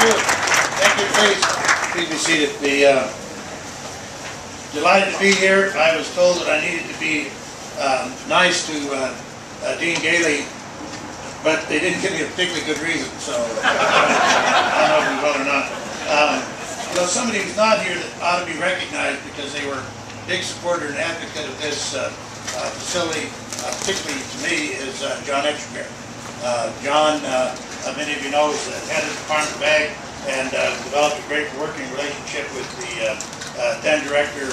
you. Thank you, please. Please be seated. Delighted to be here. I was told that I needed to be nice to Dean Gailey, but they didn't give me a particularly good reason, so I don't know if we will or not. Though somebody who's not here that ought to be recognized because they were a big supporter and advocate of this facility, particularly to me, is John Etchenger. John, many of you know, is the head of the Department of Ag and developed a great working relationship with the then director,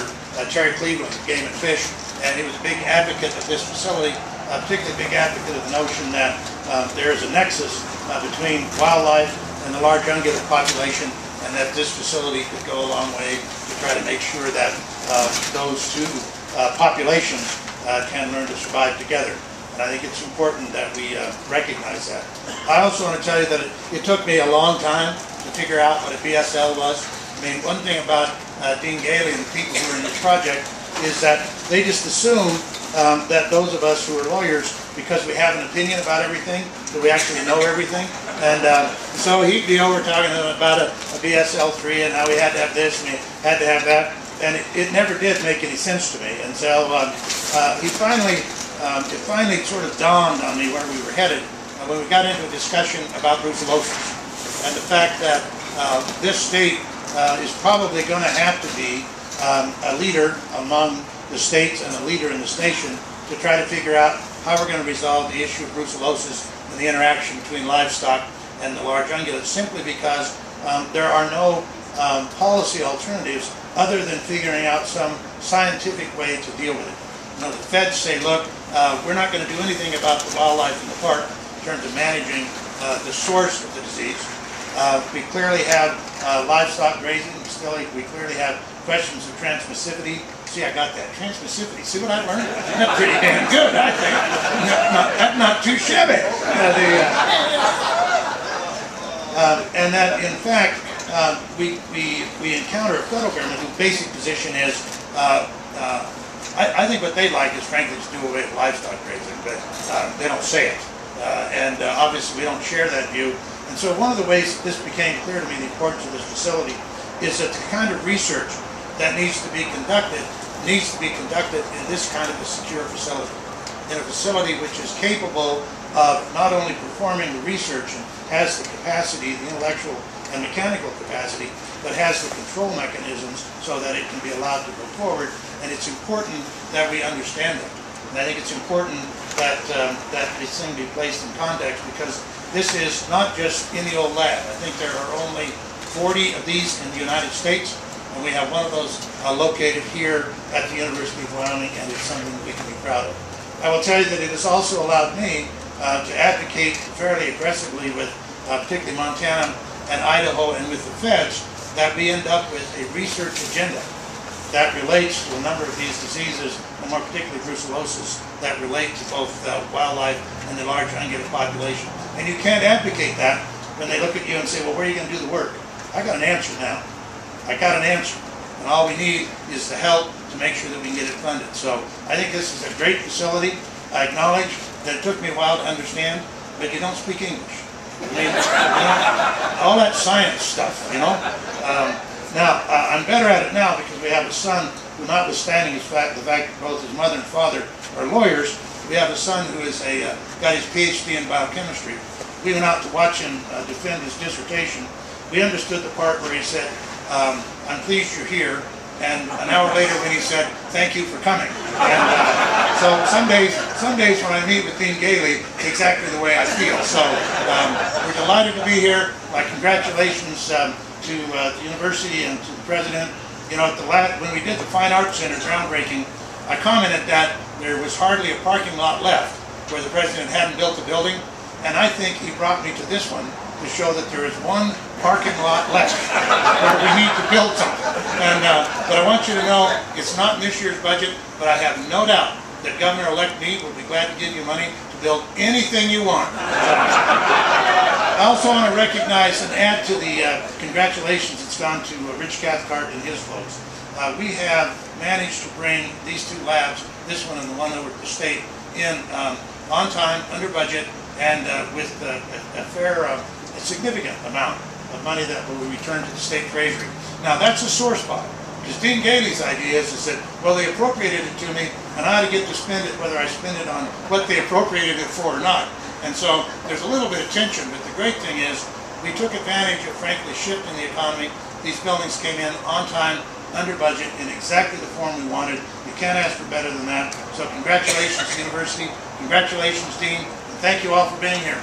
Terry Cleveland, of Game and Fish, and he was a big advocate of this facility, particularly a big advocate of the notion that there is a nexus between wildlife and the large ungulate population, and that this facility could go a long way to try to make sure that those two populations can learn to survive together. And I think it's important that we recognize that. I also want to tell you that it took me a long time to figure out what a BSL was. I mean, one thing about Dean Gailey and the people who are in this project is that they just assume that those of us who are lawyers, because we have an opinion about everything, that we actually know everything. And so he'd be over talking to them about a BSL-3 and how we had to have this and we had to have that. And it never did make any sense to me. And so it finally sort of dawned on me where we were headed when we got into a discussion about brucellosis and the fact that this state is probably going to have to be a leader among the states and a leader in this nation to try to figure out how we're going to resolve the issue of brucellosis and the interaction between livestock and the large ungulates, simply because there are no policy alternatives other than figuring out some scientific way to deal with it. You know, the feds say, look, we're not going to do anything about the wildlife in the park in terms of managing the source of the disease. We clearly have livestock grazing. We clearly have questions of transmissivity. See, I got that. Transmissivity. See what I learned? That's pretty damn good, I think. Not too shabby. And that, in fact, we encounter a federal government whose basic position is, I think what they'd like is, frankly, to do away with livestock grazing, but they don't say it. And obviously, we don't share that view. And so one of the ways that this became clear to me, the importance of this facility, is that the kind of research that needs to be conducted in this kind of a secure facility. In a facility which is capable of not only performing the research and has the capacity, the intellectual and mechanical capacity, but has the control mechanisms so that it can be allowed to go forward. And it's important that we understand that. And I think it's important that that this thing be placed in context, because this is not just in the old lab. I think there are only 40 of these in the United States, and we have one of those located here at the University of Wyoming, and it's something that we can be proud of. I will tell you that it has also allowed me to advocate fairly aggressively with particularly Montana and Idaho and with the feds, that we end up with a research agenda that relates to a number of these diseases, and more particularly brucellosis, that relate to both wildlife and the large ungulate population. And you can't advocate that when they look at you and say, well, where are you going to do the work? I got an answer now. I got an answer. And all we need is the help to make sure that we can get it funded. So I think this is a great facility. I acknowledge that it took me a while to understand, but you don't speak English. I mean, all that science stuff, Now, I'm better at it now because we have a son who, notwithstanding the fact that both his mother and father are lawyers, we have a son who is got his PhD in biochemistry. We went out to watch him defend his dissertation. We understood the part where he said, I'm pleased you're here, and an hour later when he said, thank you for coming. And so some days when I meet with Dean Gailey, it's exactly the way I feel. So we're delighted to be here. My congratulations to the university and to the president. You know, when we did the Fine Arts Center groundbreaking, I commented that there was hardly a parking lot left where the president hadn't built a building, and I think he brought me to this one to show that there is one parking lot left where we need to build something. And but I want you to know it's not in this year's budget, but I have no doubt that Governor-elect me will be glad to give you money to build anything you want. I also want to recognize and add to the congratulations that's gone to Rich Cathcart and his folks. We have managed to bring these two labs, this one and the one over at the state, in on time, under budget, and with a significant amount of money that will be returned to the state treasury. Now that's a sore spot, because Dean Galey's idea is that, well, they appropriated it to me, and I ought to get to spend it whether I spend it on what they appropriated it for or not. And so there's a little bit of tension, but the great thing is we took advantage of, frankly, shifting the economy. These buildings came in on time, under budget, in exactly the form we wanted. You can't ask for better than that. So congratulations, University. Congratulations, Dean. And thank you all for being here.